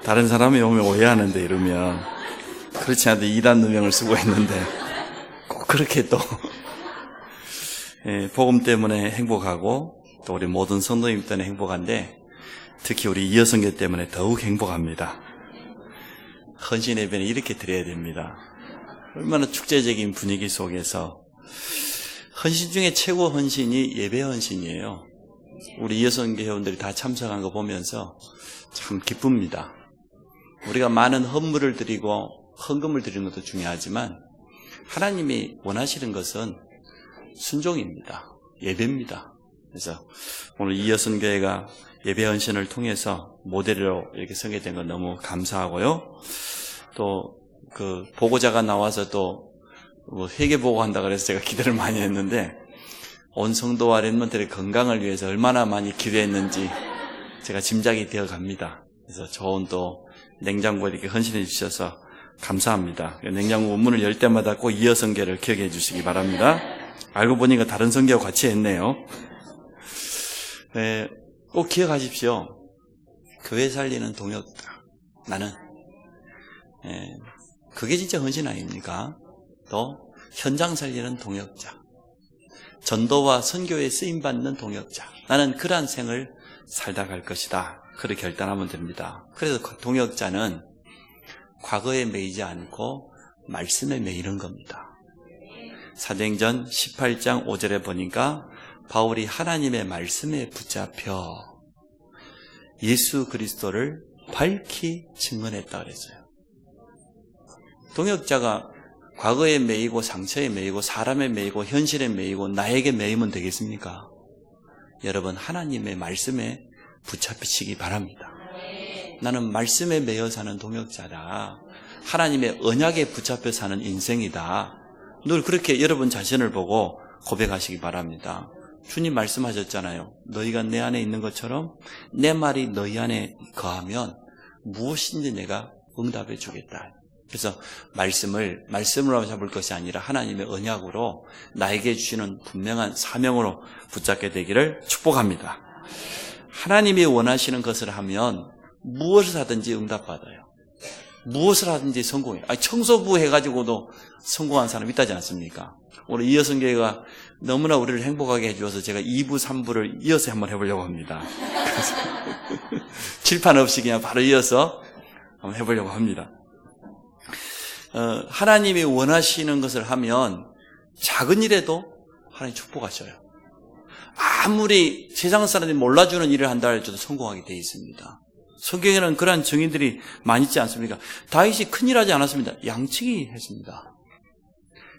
다른 사람이 오면 오해하는데 이러면 그렇지 않아도 2단 누명을 쓰고 있는데 꼭 그렇게 또 복음 때문에 행복하고 또 우리 모든 성도님 때문에 행복한데 특히 우리 이어선교 때문에 더욱 행복합니다. 헌신 예배는 이렇게 드려야 됩니다. 얼마나 축제적인 분위기 속에서 헌신 중에 최고 헌신이 예배 헌신이에요. 우리 이어선교 회원들이 다 참석한 거 보면서 참 기쁩니다. 우리가 많은 헌물을 드리고 헌금을 드리는 것도 중요하지만 하나님이 원하시는 것은 순종입니다. 예배입니다. 그래서 오늘 이어선교회가 예배 헌신을 통해서 모델로 이렇게 서게 된 건 너무 감사하고요. 또 그 보고자가 나와서 또 회개 보고한다 그래서 제가 기대를 많이 했는데 온 성도와 렘넌트의 건강을 위해서 얼마나 많이 기도했는지 제가 짐작이 되어 갑니다. 그래서 좋은 또 냉장고에 이렇게 헌신해 주셔서 감사합니다. 냉장고 원문을 열 때마다 꼭 이어선교를 기억해 주시기 바랍니다. 알고 보니까 다른 선교와 같이 했네요. 꼭 기억하십시오. 교회 살리는 동역자. 나는 그게 진짜 헌신 아닙니까? 또 현장 살리는 동역자. 전도와 선교에 쓰임받는 동역자. 나는 그러한 생을 살다 갈 것이다. 그렇게 결단하면 됩니다. 그래서 동역자는 과거에 매이지 않고 말씀에 매이는 겁니다. 사도행전 18장 5절에 보니까 바울이 하나님의 말씀에 붙잡혀 예수 그리스도를 밝히 증언했다 그랬어요. 동역자가 과거에 매이고 상처에 매이고 사람에 매이고 현실에 매이고 나에게 매이면 되겠습니까? 여러분 하나님의 말씀에 붙잡히시기 바랍니다. 나는 말씀에 매여 사는 동역자다. 하나님의 언약에 붙잡혀 사는 인생이다. 늘 그렇게 여러분 자신을 보고 고백하시기 바랍니다. 주님 말씀하셨잖아요. 너희가 내 안에 있는 것처럼 내 말이 너희 안에 거하면 무엇인지 내가 응답해 주겠다. 그래서 말씀으로 잡을 것이 아니라 하나님의 언약으로 나에게 주시는 분명한 사명으로 붙잡게 되기를 축복합니다. 하나님이 원하시는 것을 하면 무엇을 하든지 응답받아요. 무엇을 하든지 성공해요. 청소부 해가지고도 성공한 사람 있다지 않습니까? 오늘 이어선교회가 너무나 우리를 행복하게 해주어서 제가 2부, 3부를 이어서 한번 해보려고 합니다. 칠판 없이 그냥 바로 이어서 한번 해보려고 합니다. 하나님이 원하시는 것을 하면 작은 일에도 하나님 축복하셔요. 아무리 세상 사람들이 몰라주는 일을 한다 할지라도 성공하게 되어 있습니다. 성경에는 그러한 증인들이 많이 있지 않습니까? 다윗이 큰일 하지 않았습니다. 양치기 했습니다.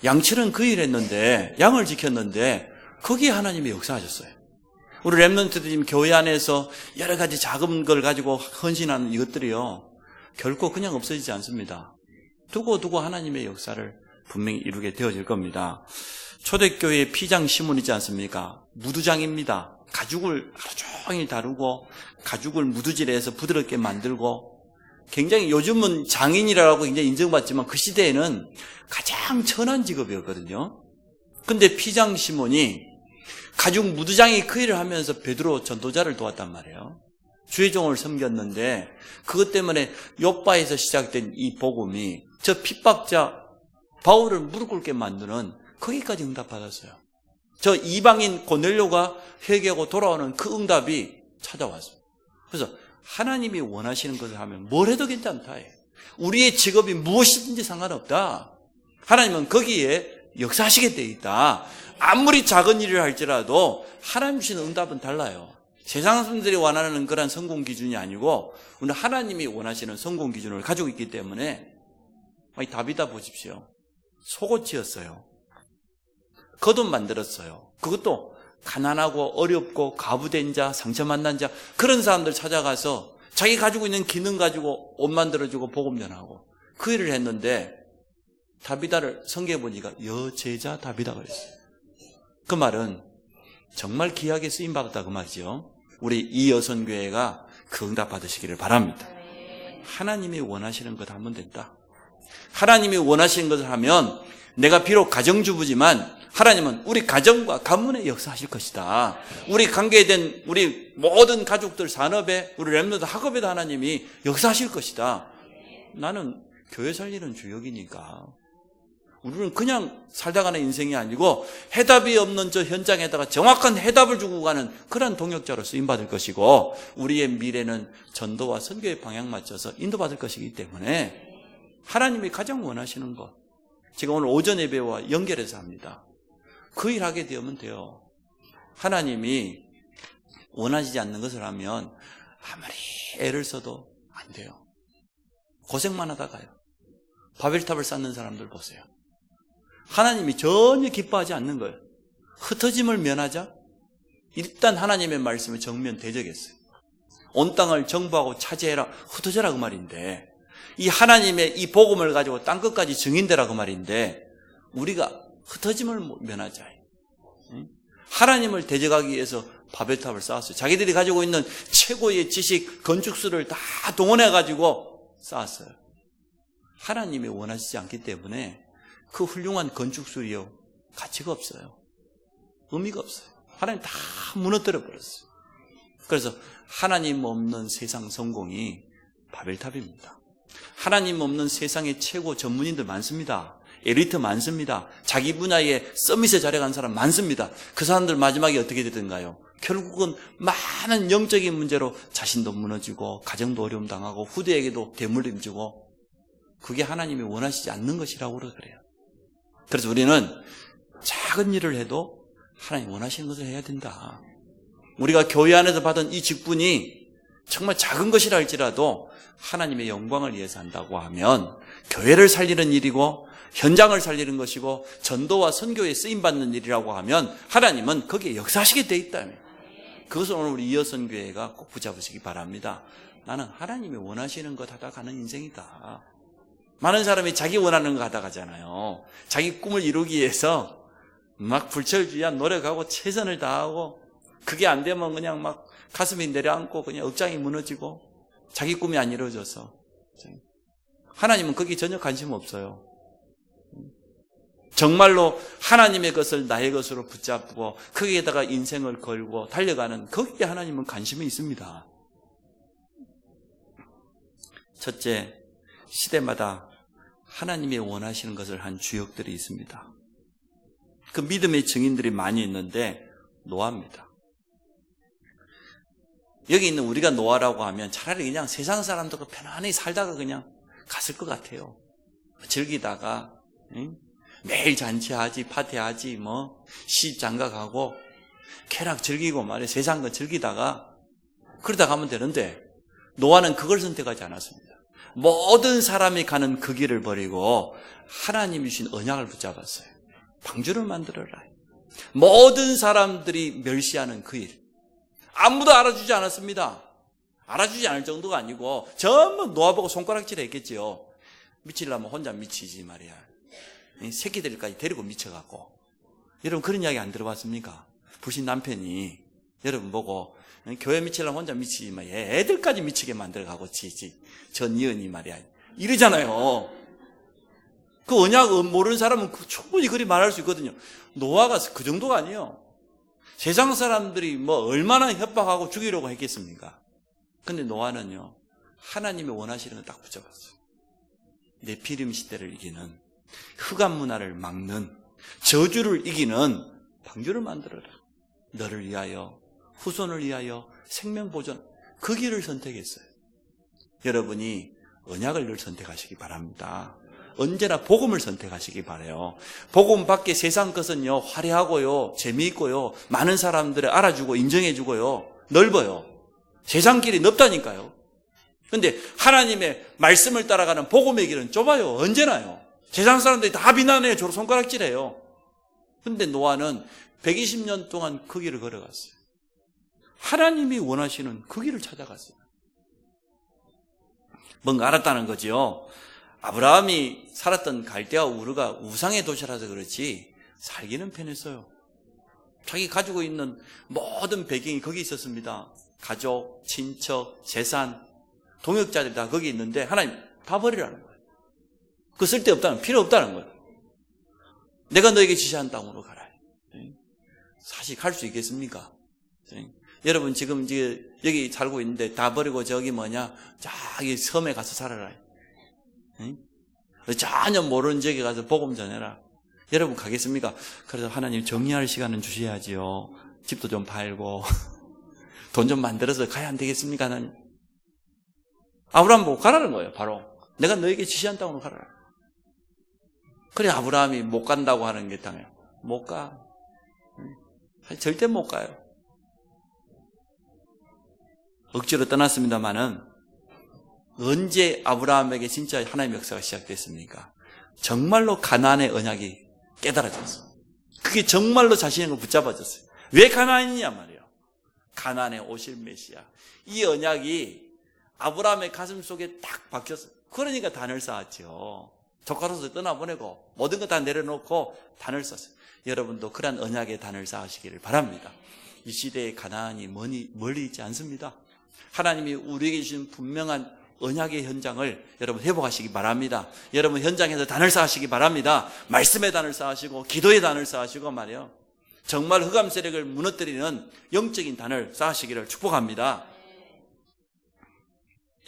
양치는 그 일 했는데 양을 지켰는데 거기에 하나님이 역사하셨어요. 우리 렘넌트들 지금 교회 안에서 여러 가지 작은 걸 가지고 헌신하는 이것들이요 결코 그냥 없어지지 않습니다. 두고 하나님의 역사를 분명히 이루게 되어질 겁니다. 초대교회의 피장 시몬이지 않습니까? 무두장입니다. 가죽을 하루 종일 다루고 가죽을 무두질해서 부드럽게 만들고 굉장히 요즘은 장인이라고 굉장히 인정받지만 그 시대에는 가장 천한 직업이었거든요. 근데 피장 시몬이 가죽 무두장이 그 일을 하면서 베드로 전도자를 도왔단 말이에요. 주의 종을 섬겼는데 그것 때문에 욥바에서 시작된 이 복음이 저 핍박자 바울을 무릎 꿇게 만드는 거기까지 응답받았어요. 저 이방인 고넬료가 회개하고 돌아오는 그 응답이 찾아왔어요. 그래서 하나님이 원하시는 것을 하면 뭘 해도 괜찮다. 우리의 직업이 무엇이든지 상관없다. 하나님은 거기에 역사하시게 돼 있다. 아무리 작은 일을 할지라도 하나님 주시는 응답은 달라요. 세상 사람들이 원하는 그런 성공 기준이 아니고 오늘 하나님이 원하시는 성공 기준을 가지고 있기 때문에 다비다 보십시오. 속옷이었어요. 겉옷 만들었어요. 그것도 가난하고 어렵고 가부된 자, 상처 만난 자 그런 사람들 찾아가서 자기 가지고 있는 기능 가지고 옷 만들어주고 복음 전하고 그 일을 했는데 다비다를 성경에 보니까 여제자 다비다가 있어요. 그 말은 정말 귀하게 쓰임받았다 그 말이죠. 우리 이여선교회가 그 응답 받으시기를 바랍니다. 하나님이 원하시는 것 하면 된다. 하나님이 원하시는 것을 하면 내가 비록 가정주부지만 하나님은 우리 가정과 가문에 역사하실 것이다. 우리 관계된 우리 모든 가족들 산업에 우리 렘넌트 학업에도 하나님이 역사하실 것이다. 나는 교회 살리는 주역이니까 우리는 그냥 살다 가는 인생이 아니고 해답이 없는 저 현장에다가 정확한 해답을 주고 가는 그런 동역자로 쓰임받을 것이고 우리의 미래는 전도와 선교의 방향 맞춰서 인도받을 것이기 때문에 하나님이 가장 원하시는 것, 제가 오늘 오전 예배와 연결해서 합니다. 그 일 하게 되면 돼요. 하나님이 원하시지 않는 것을 하면 아무리 애를 써도 안 돼요. 고생만 하다 가요. 바벨탑을 쌓는 사람들 보세요. 하나님이 전혀 기뻐하지 않는 거예요. 흩어짐을 면하자? 일단 하나님의 말씀을 정면 대적했어요. 온 땅을 정복하고 차지해라, 흩어져라 그 말인데, 이 하나님의 이 복음을 가지고 땅 끝까지 증인되라 그 말인데, 우리가 흩어짐을 면하자. 하나님을 대적하기 위해서 바벨탑을 쌓았어요. 자기들이 가지고 있는 최고의 지식, 건축수를 다 동원해가지고 쌓았어요. 하나님이 원하시지 않기 때문에 그 훌륭한 건축술이요, 가치가 없어요. 의미가 없어요. 하나님 다 무너뜨려 버렸어요. 그래서 하나님 없는 세상 성공이 바벨탑입니다. 하나님 없는 세상의 최고 전문인들 많습니다. 엘리트 많습니다. 자기 분야에 서밋에 자려간 사람 많습니다. 그 사람들 마지막에 어떻게 되든가요? 결국은 많은 영적인 문제로 자신도 무너지고 가정도 어려움 당하고 후대에게도 대물림지고, 그게 하나님이 원하시지 않는 것이라고 그래요. 그래서 우리는 작은 일을 해도 하나님 원하시는 것을 해야 된다. 우리가 교회 안에서 받은 이 직분이 정말 작은 것이라 할지라도 하나님의 영광을 위해서 한다고 하면 교회를 살리는 일이고 현장을 살리는 것이고 전도와 선교에 쓰임받는 일이라고 하면 하나님은 거기에 역사하시게 돼 있다며. 그것을 오늘 우리 이어선교회가 꼭 붙잡으시기 바랍니다. 나는 하나님이 원하시는 것 하다 가는 인생이다. 많은 사람이 자기 원하는 거 하다 가잖아요. 자기 꿈을 이루기 위해서 막 불철주야 노력하고 최선을 다하고, 그게 안 되면 그냥 막 가슴이 내려앉고 그냥 억장이 무너지고 자기 꿈이 안 이루어져서. 하나님은 거기에 전혀 관심 없어요. 정말로 하나님의 것을 나의 것으로 붙잡고 거기에다가 인생을 걸고 달려가는, 거기에 하나님은 관심이 있습니다. 첫째, 시대마다 하나님이 원하시는 것을 한 주역들이 있습니다. 그 믿음의 증인들이 많이 있는데 노아입니다. 여기 있는 우리가 노아라고 하면 차라리 그냥 세상 사람들과 편안히 살다가 그냥 갔을 것 같아요. 즐기다가 매일 잔치하지, 파티하지, 시집 장가가고 쾌락 즐기고 말이야, 세상 거 즐기다가 그러다 가면 되는데, 노아는 그걸 선택하지 않았습니다. 모든 사람이 가는 그 길을 버리고 하나님이 주신 언약을 붙잡았어요. 방주를 만들어라. 모든 사람들이 멸시하는 그 일, 아무도 알아주지 않았습니다. 알아주지 않을 정도가 아니고 전부 노아 보고 손가락질 했겠지요. 미치려면 혼자 미치지 말이야. 새끼들까지 데리고 미쳐갖고. 여러분 그런 이야기 안 들어봤습니까? 불신 남편이 여러분 보고 교회 미치려면 혼자 미치지 마, 애들까지 미치게 만들어가고 치지, 전 이은이 말이야, 이러잖아요. 그 언약 모르는 사람은 충분히 그리 말할 수 있거든요. 노아가 그 정도가 아니에요. 세상 사람들이 얼마나 협박하고 죽이려고 했겠습니까? 근데 노아는요, 하나님이 원하시는 걸 딱 붙잡았어요. 네피림 시대를 이기는, 흑암 문화를 막는, 저주를 이기는 방주를 만들어라. 너를 위하여, 후손을 위하여, 생명보존, 그 길을 선택했어요. 여러분이 언약을 늘 선택하시기 바랍니다. 언제나 복음을 선택하시기 바라요. 복음 밖에 세상 것은요, 화려하고요, 재미있고요, 많은 사람들을 알아주고 인정해주고요, 넓어요. 세상 길이 넓다니까요. 근데 하나님의 말씀을 따라가는 복음의 길은 좁아요. 언제나요. 세상 사람들이 다 비난해요. 저로 손가락질해요. 근데 노아는 120년 동안 그 길을 걸어갔어요. 하나님이 원하시는 그 길을 찾아갔어요. 뭔가 알았다는 거죠. 아브라함이 살았던 갈대아 우르가 우상의 도시라서 그렇지 살기는 편했어요. 자기 가지고 있는 모든 배경이 거기 있었습니다. 가족, 친척, 재산, 동역자들이 다 거기 있는데 하나님 다 버리라는 거예요. 그 쓸데없다는, 필요 없다는 거예요. 내가 너에게 지시한 땅으로 가라. 사실 갈 수 있겠습니까? 여러분 지금 이제 여기 살고 있는데 다 버리고 저기 저기 섬에 가서 살아라. 전혀 모르는 저기 가서 복음 전해라. 여러분 가겠습니까? 그래서 하나님 정리할 시간은 주셔야지요. 집도 좀 팔고 돈 좀 만들어서 가야 안 되겠습니까? 하나님. 아브라함 보고 가라는 거예요. 바로 내가 너에게 지시한 땅으로 가라. 그래 아브라함이 못 간다고 하는 게 당해요. 못 가. 절대 못 가요. 억지로 떠났습니다마는 언제 아브라함에게 진짜 하나님의 역사가 시작됐습니까? 정말로 가나안의 언약이 깨달아졌어요. 그게 정말로 자신의 걸 붙잡아졌어요. 왜 가나안이냐 말이에요. 가나안에 오실 메시아. 이 언약이 아브라함의 가슴 속에 딱 박혔어요. 그러니까 단을 쌓았죠. 조카로서 떠나보내고 모든 거 다 내려놓고 단을 쌓았어요. 여러분도 그런 언약의 단을 쌓으시기를 바랍니다. 이 시대의 가나안이 멀리 있지 않습니다. 하나님이 우리에게 주신 분명한 언약의 현장을 여러분 회복하시기 바랍니다. 여러분 현장에서 단을 쌓으시기 바랍니다. 말씀의 단을 쌓으시고 기도의 단을 쌓으시고 말이요. 정말 흑암 세력을 무너뜨리는 영적인 단을 쌓으시기를 축복합니다.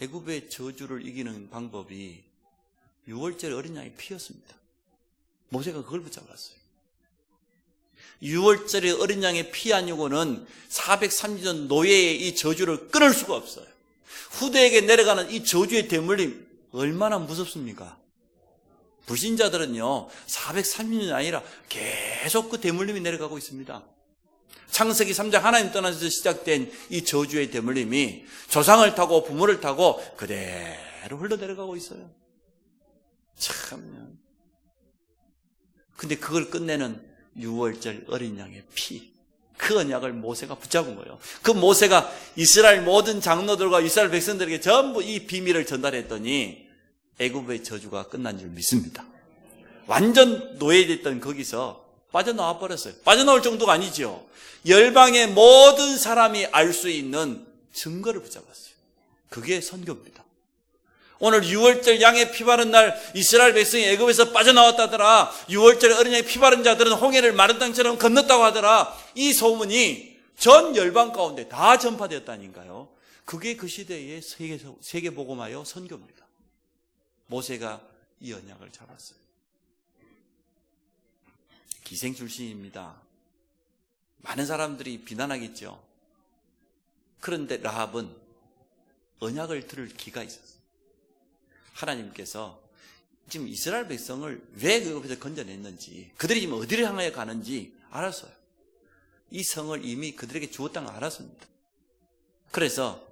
애굽의 저주를 이기는 방법이 6월절 어린 양의 피였습니다. 모세가 그걸 붙잡았어요. 6월절의 어린 양의 피 아니고는 430년 노예의 이 저주를 끊을 수가 없어요. 후대에게 내려가는 이 저주의 대물림 얼마나 무섭습니까? 불신자들은요 430년이 아니라 계속 그 대물림이 내려가고 있습니다. 창세기 3장 하나님 떠나서 시작된 이 저주의 대물림이 조상을 타고 부모를 타고 그대로 흘러내려가고 있어요. 참요. 근데 그걸 끝내는 6월절 어린 양의 피, 그 언약을 모세가 붙잡은 거예요. 그 모세가 이스라엘 모든 장로들과 이스라엘 백성들에게 전부 이 비밀을 전달했더니 애굽의 저주가 끝난 줄 믿습니다. 완전 노예됐던 거기서 빠져나와 버렸어요. 빠져나올 정도가 아니죠. 열방의 모든 사람이 알 수 있는 증거를 붙잡았어요. 그게 선교입니다. 오늘 6월절 양의 피 바른 날 이스라엘 백성이 애굽에서 빠져나왔다더라. 6월절 어린 양의 피 바른 자들은 홍해를 마른 땅처럼 건넜다고 하더라. 이 소문이 전 열방 가운데 다 전파되었다니까요. 그게 그 시대의 세계복음화요 선교입니다. 모세가 이 언약을 잡았어요. 기생 출신입니다. 많은 사람들이 비난하겠죠. 그런데 라합은 언약을 들을 기가 있었어요. 하나님께서 지금 이스라엘 백성을 왜 그곳에서 건져냈는지, 그들이 지금 어디를 향하여 가는지 알았어요. 이 성을 이미 그들에게 주었다는 걸 알았습니다. 그래서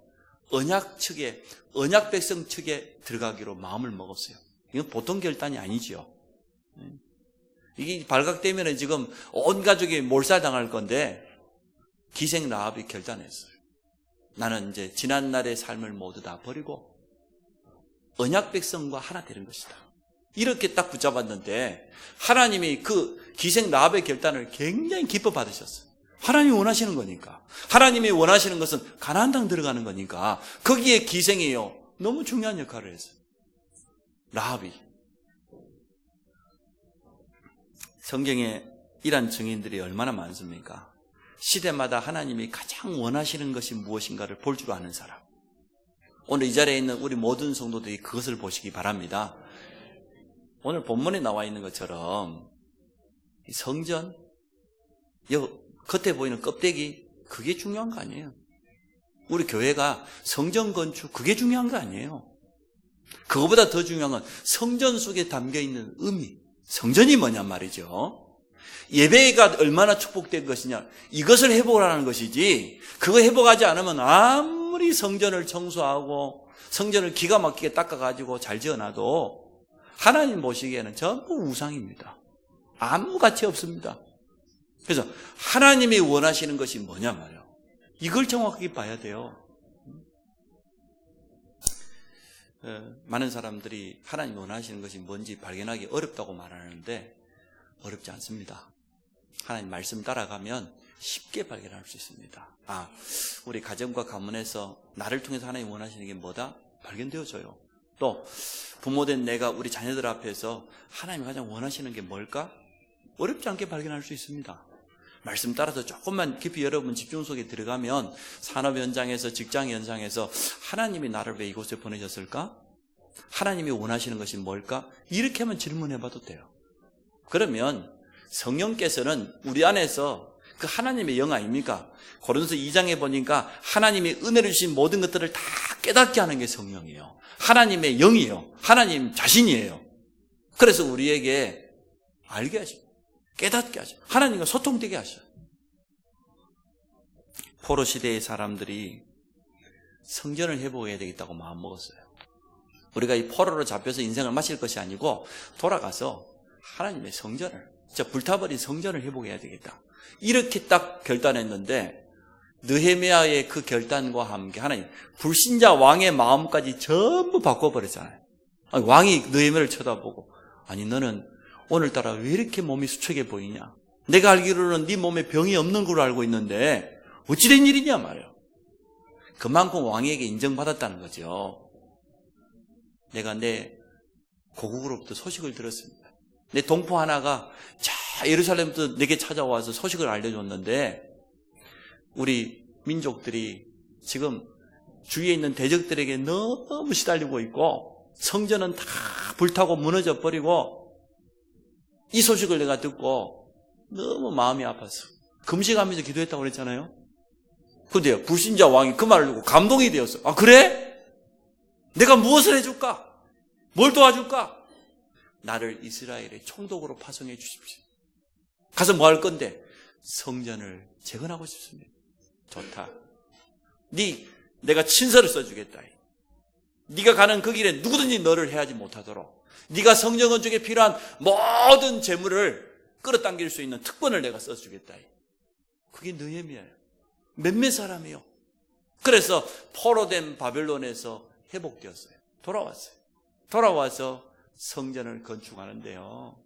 언약 측에, 언약 백성 측에 들어가기로 마음을 먹었어요. 이건 보통 결단이 아니죠. 이게 발각되면 지금 온 가족이 몰살당할 건데 기생 라합이 결단했어요. 나는 이제 지난날의 삶을 모두 다 버리고 언약 백성과 하나 되는 것이다. 이렇게 딱 붙잡았는데 하나님이 그 기생 라합의 결단을 굉장히 기뻐 받으셨어요. 하나님이 원하시는 거니까. 하나님이 원하시는 것은 가나안 땅 들어가는 거니까 거기에 기생이요 너무 중요한 역할을 했어요. 라합이. 성경에 이런 증인들이 얼마나 많습니까? 시대마다 하나님이 가장 원하시는 것이 무엇인가를 볼 줄 아는 사람. 오늘 이 자리에 있는 우리 모든 성도들이 그것을 보시기 바랍니다. 오늘 본문에 나와 있는 것처럼 성전, 겉에 보이는 껍데기, 그게 중요한 거 아니에요. 우리 교회가 성전 건축, 그게 중요한 거 아니에요. 그거보다 더 중요한 건 성전 속에 담겨있는 의미, 성전이 뭐냔 말이죠. 예배가 얼마나 축복된 것이냐, 이것을 회복하라는 것이지, 그거 회복하지 않으면 아무리 성전을 청소하고 성전을 기가 막히게 닦아가지고 잘 지어놔도 하나님 보시기에는 전부 우상입니다. 아무 가치 없습니다. 그래서 하나님이 원하시는 것이 뭐냐 말이에요. 이걸 정확하게 봐야 돼요. 많은 사람들이 하나님이 원하시는 것이 뭔지 발견하기 어렵다고 말하는데 어렵지 않습니다. 하나님 말씀 따라가면 쉽게 발견할 수 있습니다. 우리 가정과 가문에서 나를 통해서 하나님 원하시는 게 뭐다? 발견되어져요. 또 부모된 내가 우리 자녀들 앞에서 하나님이 가장 원하시는 게 뭘까? 어렵지 않게 발견할 수 있습니다. 말씀 따라서 조금만 깊이 여러분 집중 속에 들어가면 산업 현장에서, 직장 현장에서 하나님이 나를 왜 이곳에 보내셨을까? 하나님이 원하시는 것이 뭘까? 이렇게만 질문해 봐도 돼요. 그러면 성령께서는 우리 안에서 그 하나님의 영 아닙니까? 고린도서 2장에 보니까 하나님이 은혜를 주신 모든 것들을 다 깨닫게 하는 게 성령이에요. 하나님의 영이에요. 하나님 자신이에요. 그래서 우리에게 알게 하시고 깨닫게 하셔. 하나님과 소통되게 하셔. 포로 시대의 사람들이 성전을 회복해야 되겠다고 마음먹었어요. 우리가 이 포로로 잡혀서 인생을 마칠 것이 아니고 돌아가서 하나님의 성전을, 진짜 불타버린 성전을 회복해야 되겠다. 이렇게 딱 결단했는데 느헤미야의 그 결단과 함께 하나님 불신자 왕의 마음까지 전부 바꿔버렸잖아요. 왕이 느헤미야를 쳐다보고, 아니 너는 오늘따라 왜 이렇게 몸이 수척해 보이냐? 내가 알기로는 네 몸에 병이 없는 걸로 알고 있는데 어찌된 일이냐 말이에요. 그만큼 왕에게 인정받았다는 거죠. 내가 내 고국으로부터 소식을 들었습니다. 내 동포 하나가 자 예루살렘부터 내게 찾아와서 소식을 알려줬는데 우리 민족들이 지금 주위에 있는 대적들에게 너무 시달리고 있고 성전은 다 불타고 무너져 버리고, 이 소식을 내가 듣고 너무 마음이 아팠어. 금식하면서 기도했다고 그랬잖아요. 근데요, 불신자 왕이 그 말을 듣고 감동이 되었어. 아 그래? 내가 무엇을 해줄까? 뭘 도와줄까? 나를 이스라엘의 총독으로 파송해 주십시오. 가서 뭐 할 건데? 성전을 재건하고 싶습니다. 좋다. 내가 친서를 써주겠다. 네가 가는 그 길에 누구든지 너를 해하지 못하도록 네가 성전 건축에 필요한 모든 재물을 끌어당길 수 있는 특권을 내가 써주겠다. 그게 느헤미야예요. 몇몇 사람이요. 그래서 포로된 바벨론에서 회복되었어요. 돌아왔어요. 돌아와서 성전을 건축하는데요,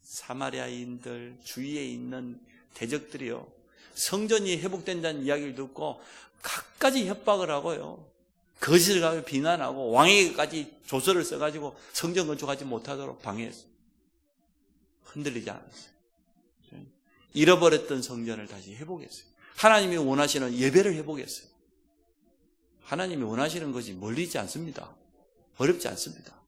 사마리아인들, 주위에 있는 대적들이요, 성전이 회복된다는 이야기를 듣고 갖가지 협박을 하고요, 거짓을 하고 비난하고 왕에게까지 조서를 써가지고 성전 건축하지 못하도록 방해했어요. 흔들리지 않았어요. 잃어버렸던 성전을 다시 회복했어요. 하나님이 원하시는 예배를 회복했어요. 하나님이 원하시는 것이 멀리지 않습니다. 어렵지 않습니다.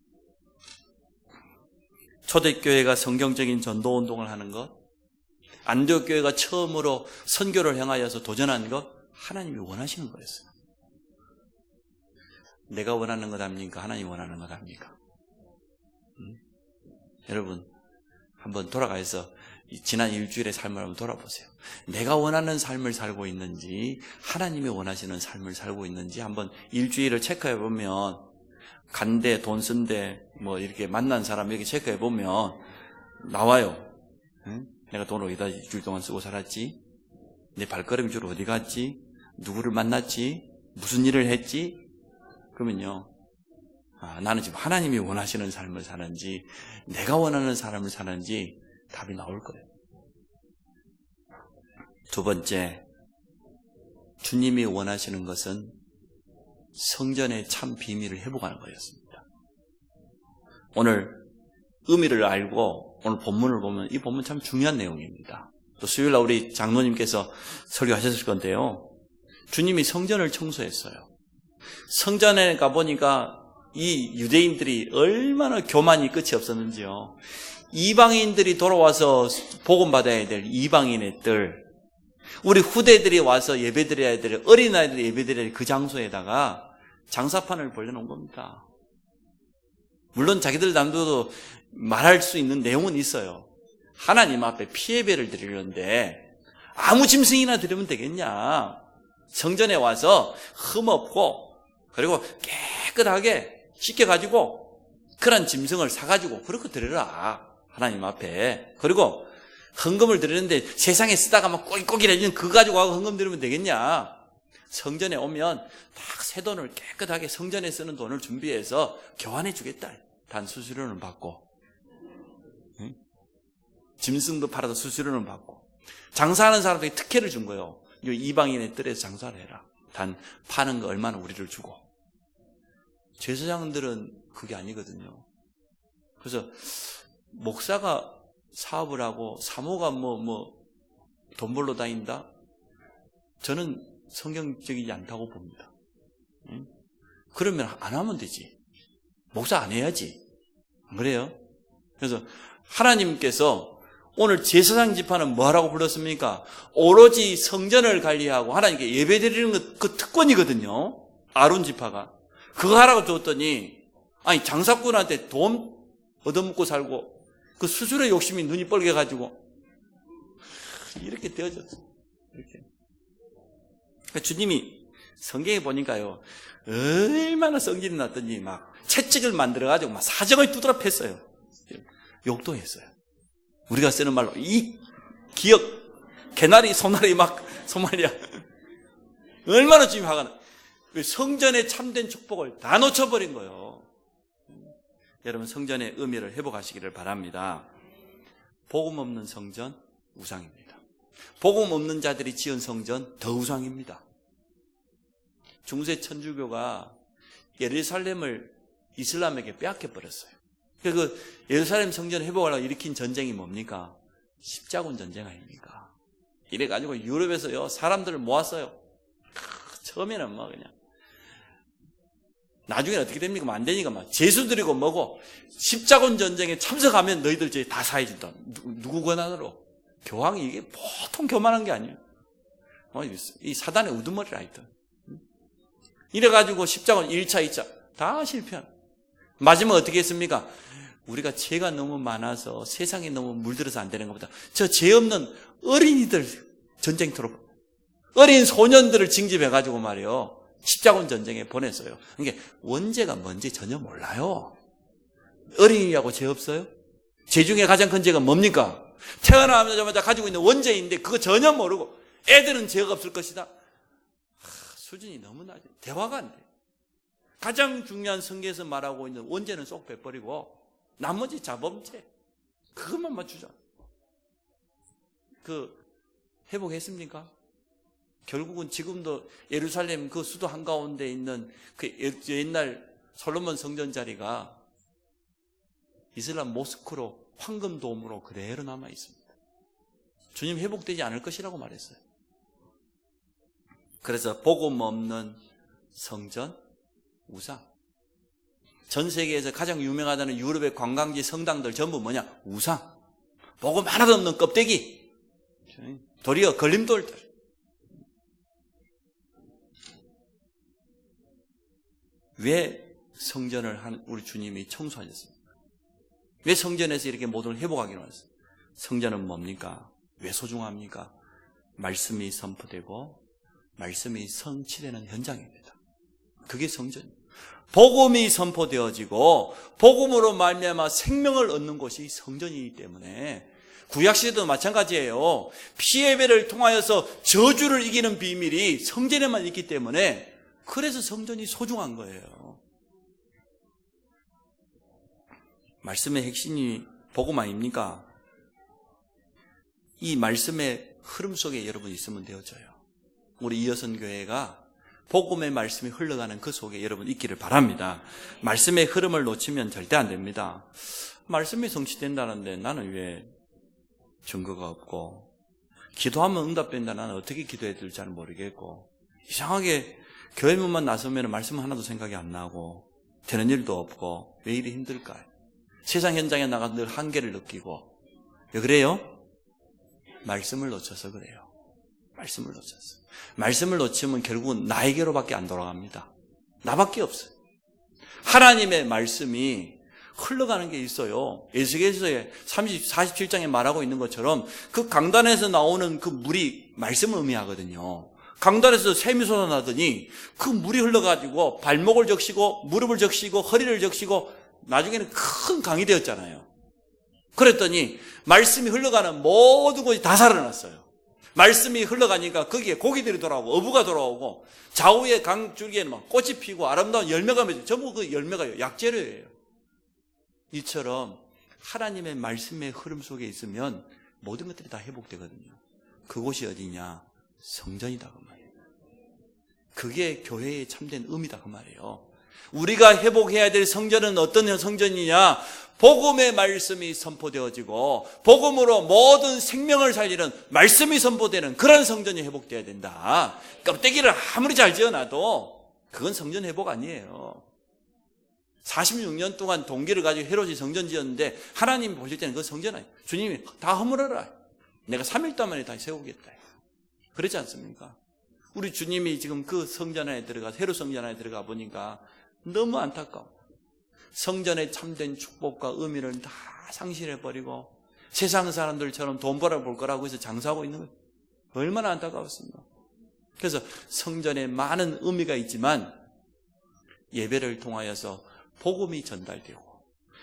초대교회가 성경적인 전도운동을 하는 것, 안디옥교회가 처음으로 선교를 향하여서 도전한 것, 하나님이 원하시는 거였어요. 내가 원하는 것 합니까? 하나님이 원하는 것 합니까? 여러분 한번 돌아가서 지난 일주일의 삶을 한번 돌아보세요. 내가 원하는 삶을 살고 있는지, 하나님이 원하시는 삶을 살고 있는지 한번 일주일을 체크해 보면, 간대, 돈 쓴대, 뭐 이렇게 만난 사람 이렇게 체크해 보면 나와요. 응? 내가 돈을 어디다 일주일 동안 쓰고 살았지? 내 발걸음이 주로 어디 갔지? 누구를 만났지? 무슨 일을 했지? 그러면요, 나는 지금 하나님이 원하시는 삶을 사는지 내가 원하는 삶을 사는지 답이 나올 거예요. 두 번째, 주님이 원하시는 것은 성전의 참 비밀을 회복하는 거였습니다. 오늘 의미를 알고 오늘 본문을 보면 이 본문 참 중요한 내용입니다. 또 수요일날 우리 장로님께서 설교하셨을 건데요, 주님이 성전을 청소했어요. 성전에 가보니까 이 유대인들이 얼마나 교만이 끝이 없었는지요. 이방인들이 돌아와서 복음받아야 될 이방인의 뜰, 우리 후대들이 와서 예배드려야 될, 어린아이들이 예배드려야 될 그 장소에다가 장사판을 벌려놓은 겁니다. 물론 자기들 남들도 말할 수 있는 내용은 있어요. 하나님 앞에 피예배를 드리는데 아무 짐승이나 드리면 되겠냐. 성전에 와서 흠없고 그리고 깨끗하게 씻겨가지고 그런 짐승을 사가지고 그렇게 드려라, 하나님 앞에. 그리고 헌금을 드리는데 세상에 쓰다가 막 꼬깃꼬깃해지는 그거 가지고 와서 헌금 드리면 되겠냐. 성전에 오면 딱 새 돈을 깨끗하게 성전에 쓰는 돈을 준비해서 교환해 주겠다. 단 수수료는 받고, 응? 짐승도 팔아서 수수료는 받고, 장사하는 사람들에게 특혜를 준 거예요. 이방인의 뜰에서 장사를 해라. 단 파는 거 얼마나 우리를 주고. 제사장들은 그게 아니거든요. 그래서 목사가 사업을 하고 사모가 돈 벌러 다닌다? 저는 성경적이지 않다고 봅니다. 그러면 안 하면 되지. 목사 안 해야지. 안 그래요? 그래서 하나님께서 오늘 제사장 지파는 뭐하라고 불렀습니까? 오로지 성전을 관리하고 하나님께 예배드리는 것, 그 특권이거든요. 아론 지파가. 그거 하라고 줬더니, 아니, 장사꾼한테 돈 얻어먹고 살고, 그 수술의 욕심이 눈이 뻘개가지고, 이렇게 되어졌어. 이렇게. 그러니까 주님이 성경에 보니까요, 얼마나 성질이 났더니 막 채찍을 만들어가지고 막 사정을 두드려 팼어요. 욕도 했어요. 우리가 쓰는 말로, 이 기억, 개나리, 소말이야. 얼마나 주님이 화가 나. 성전의 참된 축복을 다 놓쳐버린 거예요. 여러분, 성전의 의미를 회복하시기를 바랍니다. 복음 없는 성전, 우상입니다. 복음 없는 자들이 지은 성전, 더 우상입니다. 중세 천주교가 예루살렘을 이슬람에게 빼앗겨버렸어요. 그 예루살렘 성전 회복하려고 일으킨 전쟁이 뭡니까? 십자군 전쟁 아닙니까? 이래가지고 유럽에서요, 사람들을 모았어요. 처음에는 그냥. 나중에는 어떻게 됩니까? 안 되니까 제수 드리고 뭐고, 십자군 전쟁에 참석하면 너희들 저희 다 사해준다. 누구 권한으로? 교황이 이게 보통 교만한 게 아니에요. 이 사단의 우두머리라 하여튼. 이래가지고 십자군 1차, 2차 다 실패한. 마지막 어떻게 했습니까? 우리가 죄가 너무 많아서 세상에 너무 물들어서 안 되는 것보다 저 죄 없는 어린이들 전쟁터로, 어린 소년들을 징집해가지고 말이에요, 십자군 전쟁에 보냈어요. 그러니까 원죄가 뭔지 전혀 몰라요. 어린이라고 죄 없어요? 죄 중에 가장 큰 죄가 뭡니까? 태어나자마자 가지고 있는 원죄인데 그거 전혀 모르고 애들은 죄가 없을 것이다. 수준이 너무 낮아요. 대화가 안 돼요. 가장 중요한 성경에서 말하고 있는 원죄는 쏙 빼버리고 나머지 자범죄 그것만 맞추자. 회복했습니까? 결국은 지금도 예루살렘 그 수도 한가운데 있는 그 옛날 솔로몬 성전 자리가 이슬람 모스크로 황금 돔으로 그대로 남아 있습니다. 주님 회복되지 않을 것이라고 말했어요. 그래서 복음 없는 성전, 우상. 전 세계에서 가장 유명하다는 유럽의 관광지 성당들 전부 뭐냐? 우상. 복음 하나도 없는 껍데기. 도리어 걸림돌들. 왜 성전을 우리 주님이 청소하셨습니까? 왜 성전에서 이렇게 모든 걸 회복하기로 했어요? 성전은 뭡니까? 왜 소중합니까? 말씀이 선포되고 말씀이 성취되는 현장입니다. 그게 성전이에요. 복음이 선포되어지고 복음으로 말미암아 생명을 얻는 곳이 성전이기 때문에 구약시대도 마찬가지예요. 피예배를 통하여서 저주를 이기는 비밀이 성전에만 있기 때문에 그래서 성전이 소중한 거예요. 말씀의 핵심이 복음 아닙니까? 이 말씀의 흐름 속에 여러분 있으면 되어져요. 우리 이어선 교회가 복음의 말씀이 흘러가는 그 속에 여러분 있기를 바랍니다. 말씀의 흐름을 놓치면 절대 안 됩니다. 말씀이 성취된다는데 나는 왜 증거가 없고, 기도하면 응답된다, 나는 어떻게 기도해야 될지 잘 모르겠고, 이상하게 교회 문만 나서면 말씀 하나도 생각이 안 나고 되는 일도 없고 왜 이리 힘들까요? 세상 현장에 나가서 늘 한계를 느끼고. 왜 그래요? 말씀을 놓쳐서 그래요. 말씀을 놓쳤어. 말씀을 놓치면 결국은 나에게로밖에 안 돌아갑니다. 나밖에 없어요. 하나님의 말씀이 흘러가는 게 있어요. 에스겔서의 47장에 말하고 있는 것처럼 그 강단에서 나오는 그 물이 말씀을 의미하거든요. 강단에서 샘이 솟아나더니 그 물이 흘러가지고 발목을 적시고 무릎을 적시고 허리를 적시고 나중에는 큰 강이 되었잖아요. 그랬더니 말씀이 흘러가는 모든 곳이 다 살아났어요. 말씀이 흘러가니까 거기에 고기들이 돌아오고 어부가 돌아오고 좌우의 강 줄기에는 막 꽃이 피고 아름다운 열매가 맺어요. 전부 그 열매가 약재료예요. 이처럼 하나님의 말씀의 흐름 속에 있으면 모든 것들이 다 회복되거든요. 그곳이 어디냐? 성전이다 그 말이에요. 그게 교회의 참된 의미다 그 말이에요. 우리가 회복해야 될 성전은 어떤 성전이냐? 복음의 말씀이 선포되어지고 복음으로 모든 생명을 살리는 말씀이 선포되는 그런 성전이 회복돼야 된다. 껍데기를 아무리 잘 지어놔도 그건 성전 회복 아니에요. 46년 동안 동기를 가지고 헤롯이 성전 지었는데 하나님 보실 때는 그 성전 아니에요. 주님이 다 허물어라. 내가 3일 동안 만에 다시 세우겠다. 그렇지 않습니까? 우리 주님이 지금 그 성전 안에 들어가, 헤롯 성전 안에 들어가 보니까 너무 안타까워. 성전의 참된 축복과 의미를 다 상실해버리고 세상 사람들처럼 돈 벌어볼 거라고 해서 장사하고 있는 거예요. 얼마나 안타까웠습니까? 그래서 성전에 많은 의미가 있지만 예배를 통하여서 복음이 전달되고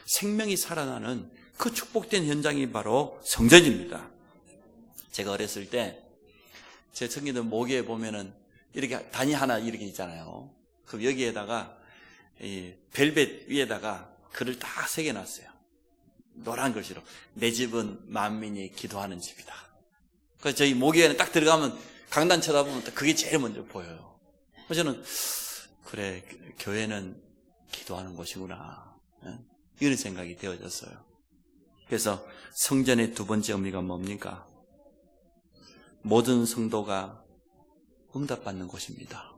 생명이 살아나는 그 축복된 현장이 바로 성전입니다. 제가 어렸을 때 제 성기들 모기에 보면은 이렇게 단이 하나 이렇게 있잖아요. 그럼 여기에다가 이 벨벳 위에다가 글을 다 새겨놨어요. 노란 글씨로 내 집은 만민이 기도하는 집이다. 그래서 저희 모기에는 딱 들어가면 강단 쳐다보면 그게 제일 먼저 보여요. 그래서 저는 그래 교회는 기도하는 곳이구나 이런 생각이 되어졌어요. 그래서 성전의 두 번째 의미가 뭡니까? 모든 성도가 응답받는 곳입니다.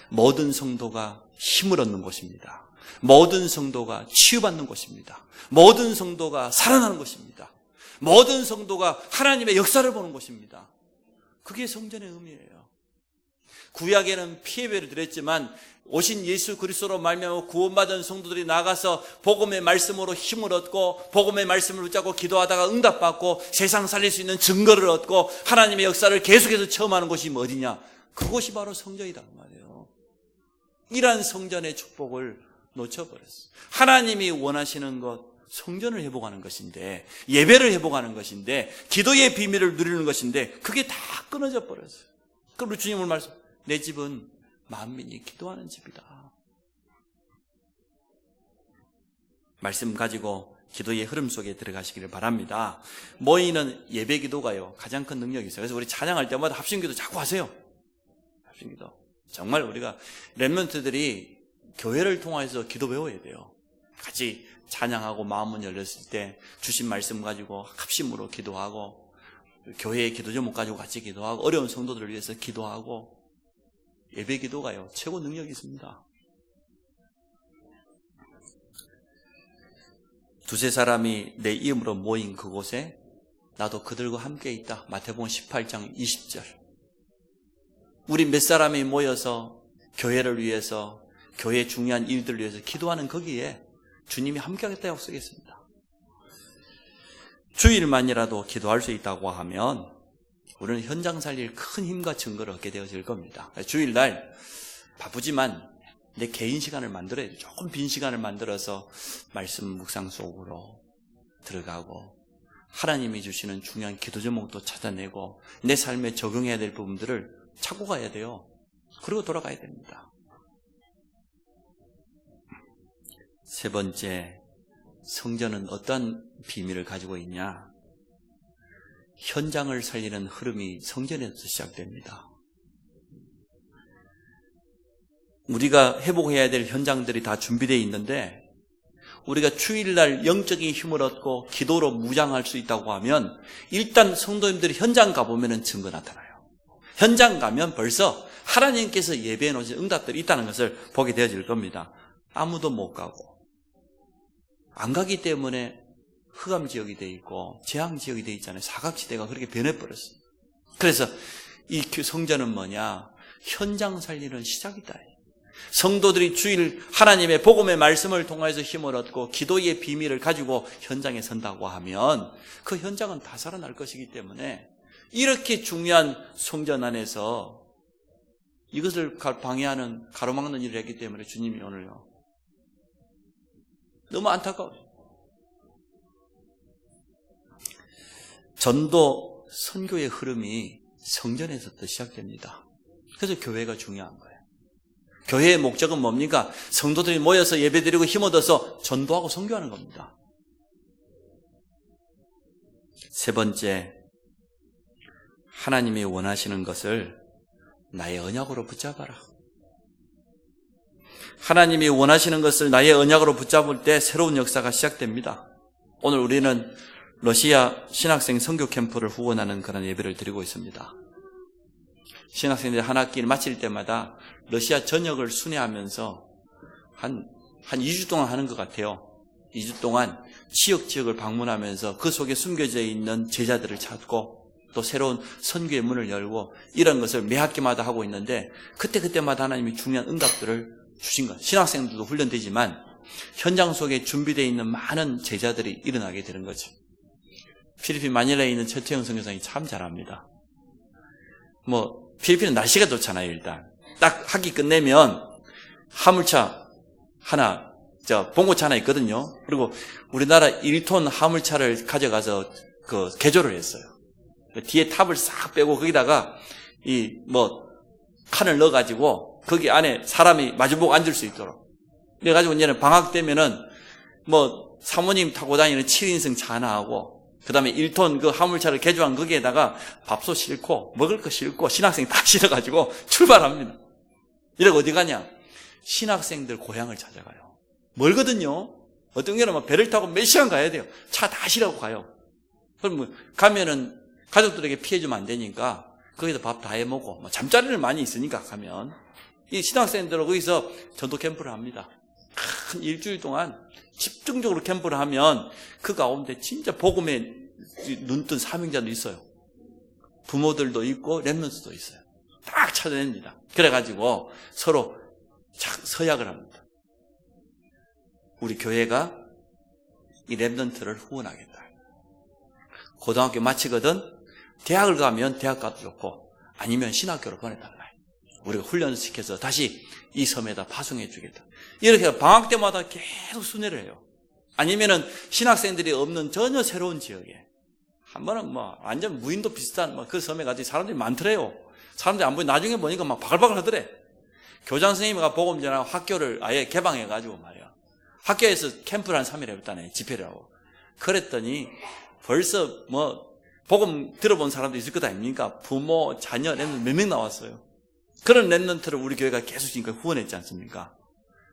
모든 성도가 힘을 얻는 곳입니다. 모든 성도가 치유받는 곳입니다. 모든 성도가 살아나는 곳입니다. 모든 성도가 하나님의 역사를 보는 곳입니다. 그게 성전의 의미예요. 구약에는 피해배를 드렸지만 오신 예수 그리스도로 말미암아 구원받은 성도들이 나가서 복음의 말씀으로 힘을 얻고 복음의 말씀을 붙잡고 기도하다가 응답받고 세상 살릴 수 있는 증거를 얻고 하나님의 역사를 계속해서 체험하는 곳이 어디냐? 그곳이 바로 성전이란 말이에요. 이러한 성전의 축복을 놓쳐버렸어요. 하나님이 원하시는 것, 성전을 회복하는 것인데, 예배를 회복하는 것인데, 기도의 비밀을 누리는 것인데, 그게 다 끊어져 버렸어요. 그럼 주님을 말씀, 내 집은 만민이 기도하는 집이다. 말씀 가지고 기도의 흐름 속에 들어가시기를 바랍니다. 모이는 예배 기도가요, 가장 큰 능력이 있어요. 그래서 우리 찬양할 때마다 합심기도 자꾸 하세요. 합심기도. 정말 우리가 렘넌트들이 교회를 통해서 기도 배워야 돼요. 같이 찬양하고 마음문 열렸을 때 주신 말씀 가지고 합심으로 기도하고 교회의 기도 제목 가지고 같이 기도하고 어려운 성도들을 위해서 기도하고 예배 기도가요 최고 능력이 있습니다. 두세 사람이 내 이름으로 모인 그곳에 나도 그들과 함께 있다. 마태복음 18장 20절. 우리 몇 사람이 모여서 교회를 위해서 교회의 중요한 일들을 위해서 기도하는 거기에 주님이 함께하겠다 약속했습니다. 주일만이라도 기도할 수 있다고 하면 우리는 현장 살릴 큰 힘과 증거를 얻게 되어질 겁니다. 주일날 바쁘지만 내 개인 시간을 만들어야 돼요. 조금 빈 시간을 만들어서 말씀 묵상 속으로 들어가고 하나님이 주시는 중요한 기도 제목도 찾아내고 내 삶에 적용해야 될 부분들을 찾고 가야 돼요. 그리고 돌아가야 됩니다. 세 번째, 성전은 어떤 비밀을 가지고 있냐? 현장을 살리는 흐름이 성전에서 시작됩니다. 우리가 회복해야 될 현장들이 다 준비되어 있는데 우리가 주일날 영적인 힘을 얻고 기도로 무장할 수 있다고 하면 일단 성도님들이 현장 가보면 증거 나타나요. 현장 가면 벌써 하나님께서 예배해 놓으신 응답들이 있다는 것을 보게 되어질 겁니다. 아무도 못 가고 안 가기 때문에 흑암지역이 되어 있고 재앙지역이 되어 있잖아요. 사각지대가 그렇게 변해버렸어요. 그래서 이 성전은 뭐냐? 현장 살리는 시작이다. 성도들이 주일 하나님의 복음의 말씀을 통해서 힘을 얻고 기도의 비밀을 가지고 현장에 선다고 하면 그 현장은 다 살아날 것이기 때문에 이렇게 중요한 성전 안에서 이것을 방해하는 가로막는 일을 했기 때문에 주님이 오늘요 너무 안타까워요. 전도 선교의 흐름이 성전에서부터 시작됩니다. 그래서 교회가 중요한 거예요. 교회의 목적은 뭡니까? 성도들이 모여서 예배드리고 힘 얻어서 전도하고 선교하는 겁니다. 세 번째, 하나님이 원하시는 것을 나의 언약으로 붙잡아라. 하나님이 원하시는 것을 나의 언약으로 붙잡을 때 새로운 역사가 시작됩니다. 오늘 우리는 러시아 신학생 선교 캠프를 후원하는 그런 예배를 드리고 있습니다. 신학생들이 한 학기를 마칠 때마다 러시아 전역을 순회하면서 한 2주 동안 하는 것 같아요. 2주 동안 지역을 방문하면서 그 속에 숨겨져 있는 제자들을 찾고 또 새로운 선교의 문을 열고 이런 것을 매 학기마다 하고 있는데 그때마다 하나님이 중요한 응답들을 주신 거예요. 신학생들도 훈련되지만 현장 속에 준비되어 있는 많은 제자들이 일어나게 되는 거죠. 필리핀 마닐라에 있는 최태영 선교사님이 참 잘합니다. 필리핀은 날씨가 좋잖아요. 일단 딱 학기 끝내면 화물차 하나, 봉고차 하나 있거든요. 그리고 우리나라 1톤 화물차를 가져가서 개조를 했어요. 뒤에 탑을 싹 빼고 거기다가 칸을 넣어가지고 거기 안에 사람이 마주보고 앉을 수 있도록. 그래가지고 이제는 방학 되면은 사모님 타고 다니는 7인승 차 하나 하고 그 다음에 1톤 그 화물차를 개조한 거기에다가 밥솥 싣고 먹을 거 싣고 신학생 다 실어가지고 출발합니다. 이러고 어디 가냐? 신학생들 고향을 찾아가요. 멀거든요. 어떤 경우는 배를 타고 몇 시간 가야 돼요. 차 다 실어고 가요. 그럼 가면은 가족들에게 피해주면 안 되니까 거기서 밥 다 해먹고 잠자리를 많이 있으니까 가면 이 신학생들은 거기서 전도 캠프를 합니다. 한 일주일 동안 집중적으로 캠프를 하면 그 가운데 진짜 복음에 눈뜬 사명자도 있어요. 부모들도 있고 렘넌트도 있어요. 딱 찾아냅니다. 그래가지고 서로 서약을 합니다. 우리 교회가 이 렘넌트를 후원하겠다. 고등학교 마치거든 대학을 가면 대학 가도 좋고 아니면 신학교로 보내달라. 우리가 훈련시켜서 다시 이 섬에다 파송해 주겠다. 이렇게 방학 때마다 계속 순회를 해요. 아니면은 신학생들이 없는 전혀 새로운 지역에 한 번은 완전 무인도 비슷한 그 섬에 가서 사람들이 많더래요. 사람들이 안 보이 나중에 보니까 바글바글 하더래. 교장 선생님이 복음 전하고 학교를 아예 개방해가지고 말이야. 학교에서 캠프를 한 3일 해봤다네. 집회를 하고. 그랬더니 벌써 복음 들어본 사람도 있을 것 아닙니까? 부모, 자녀, 랩런트 몇 명 나왔어요. 그런 랩런트를 우리 교회가 계속 지금까지 후원했지 않습니까?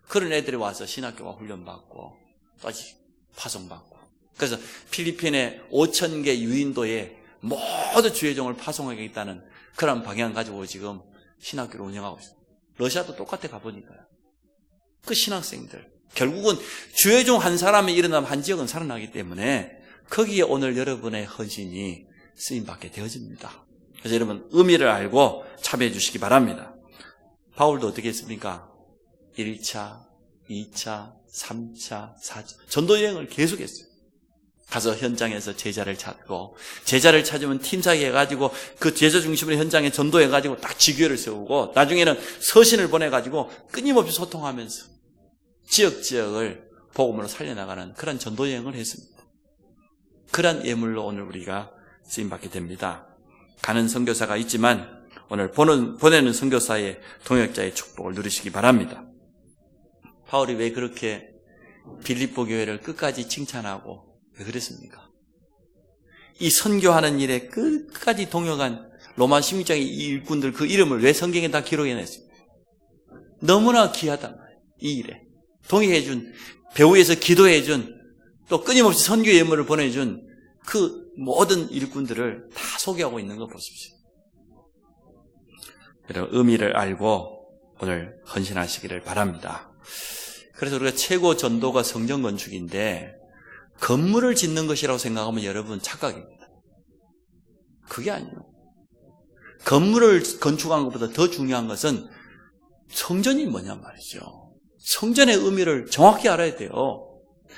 그런 애들이 와서 신학교가 훈련받고 다시 파송받고. 그래서 필리핀의 5,000개 유인도에 모두 주의종을 파송하겠다는 그런 방향 가지고 지금 신학교를 운영하고 있어요. 러시아도 똑같아 가보니까요. 그 신학생들. 결국은 주의종 한 사람이 일어나면 한 지역은 살아나기 때문에 거기에 오늘 여러분의 헌신이 쓰임받게 되어집니다. 그래서 여러분 의미를 알고 참여해 주시기 바랍니다. 바울도 어떻게 했습니까? 1차, 2차, 3차, 4차 전도여행을 계속했어요. 가서 현장에서 제자를 찾고 제자를 찾으면 팀사기 해가지고 그 제자 중심으로 현장에 전도해가지고 딱 지교회를 세우고 나중에는 서신을 보내가지고 끊임없이 소통하면서 지역을 복음으로 살려나가는 그런 전도여행을 했습니다. 그런 예물로 오늘 우리가 쓰임받게 됩니다. 가는 선교사가 있지만 오늘 보내는 선교사의 동역자의 축복을 누리시기 바랍니다. 바울이 왜 그렇게 빌립보 교회를 끝까지 칭찬하고 왜 그랬습니까? 이 선교하는 일에 끝까지 동역한 로마 16장의 이 일꾼들 그 이름을 왜 성경에 다 기록해냈습니까? 너무나 귀하단 말이에요. 이 일에 동역해준, 배후에서 기도해준, 또 끊임없이 선교 예물을 보내준 그 모든 일꾼들을 다 소개하고 있는 거 보십시오. 여러분 의미를 알고 오늘 헌신하시기를 바랍니다. 그래서 우리가 최고 전도가 성전 건축인데 건물을 짓는 것이라고 생각하면 여러분 착각입니다. 그게 아니에요. 건물을 건축한 것보다 더 중요한 것은 성전이 뭐냐 말이죠. 성전의 의미를 정확히 알아야 돼요.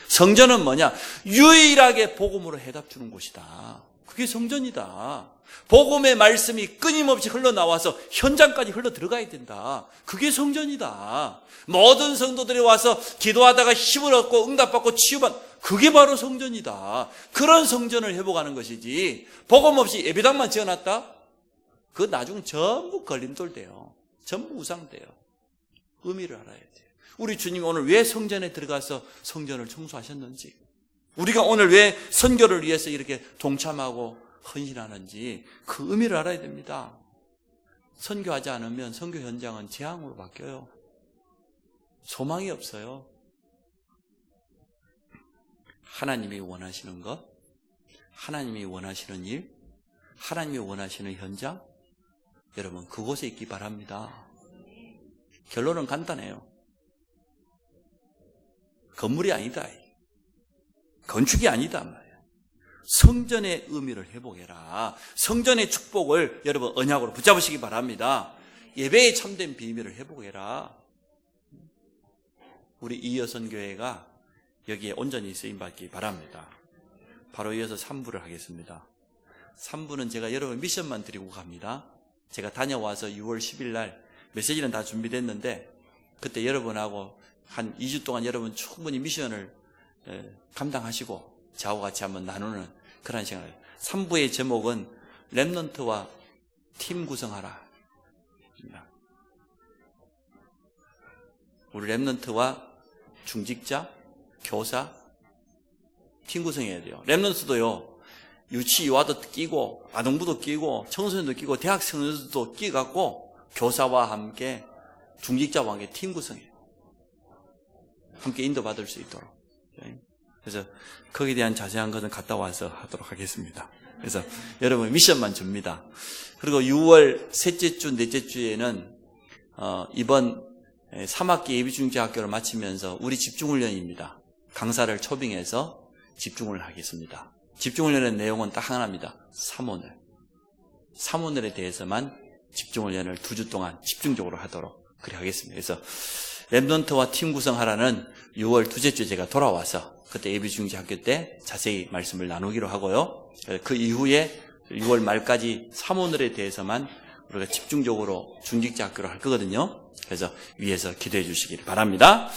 성전은 뭐냐? 유일하게 복음으로 해답 주는 곳이다. 그게 성전이다. 복음의 말씀이 끊임없이 흘러나와서 현장까지 흘러 들어가야 된다. 그게 성전이다. 모든 성도들이 와서 기도하다가 힘을 얻고 응답받고 치유받 그게 바로 성전이다. 그런 성전을 회복하는 것이지 복음 없이 예배당만 지어놨다? 그 나중 전부 걸림돌 돼요. 전부 우상돼요. 의미를 알아야 돼요. 우리 주님이 오늘 왜 성전에 들어가서 성전을 청소하셨는지, 우리가 오늘 왜 선교를 위해서 이렇게 동참하고 헌신하는지 그 의미를 알아야 됩니다. 선교하지 않으면 선교 현장은 재앙으로 바뀌어요. 소망이 없어요. 하나님이 원하시는 것, 하나님이 원하시는 일, 하나님이 원하시는 현장, 여러분 그곳에 있기 바랍니다. 결론은 간단해요. 건물이 아니다. 건축이 아니다 말이에요. 성전의 의미를 회복해라. 성전의 축복을 여러분 언약으로 붙잡으시기 바랍니다. 예배의 참된 비밀을 회복해라. 우리 이여선 교회가 여기에 온전히 쓰임받기 바랍니다. 바로 이어서 3부를 하겠습니다. 3부는 제가 여러분 미션만 드리고 갑니다. 제가 다녀와서 6월 10일 날 메시지는 다 준비됐는데 그때 여러분하고 한 2주 동안 여러분 충분히 미션을 감당하시고 저하고 같이 한번 나누는 그런 시간을. 3부의 제목은 렘넌트와 팀 구성하라. 우리 렘넌트와 중직자, 교사, 팀 구성해야 돼요. 렘넌트도요, 유치와도 끼고, 아동부도 끼고, 청소년도 끼고, 대학생들도 끼갖고, 교사와 함께, 중직자와 함께 팀 구성해요. 함께 인도받을 수 있도록. 그래서 거기에 대한 자세한 것은 갔다 와서 하도록 하겠습니다. 그래서 여러분 미션만 줍니다. 그리고 6월 셋째 주, 넷째 주에는 이번 3학기 예비중직학교를 마치면서 우리 집중훈련입니다. 강사를 초빙해서 집중을 하겠습니다. 집중훈련의 내용은 딱 하나입니다. 3오늘. 3오늘에 대해서만 집중훈련을 2주 동안 집중적으로 하도록 그렇게 하겠습니다. 그래서 렘넌트와 팀 구성하라는 6월 둘째 주에 제가 돌아와서 그때 예비중직학교 때 자세히 말씀을 나누기로 하고요. 그 이후에 6월 말까지 3오늘에 대해서만 우리가 집중적으로 중직자학교를 할 거거든요. 그래서 위에서 기도해 주시길 바랍니다.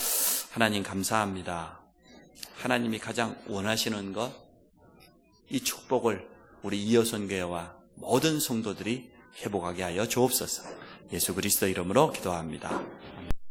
하나님 감사합니다. 하나님이 가장 원하시는 것, 이 축복을 우리 이여선 교회와 모든 성도들이 회복하게 하여 주옵소서. 예수 그리스도 이름으로 기도합니다.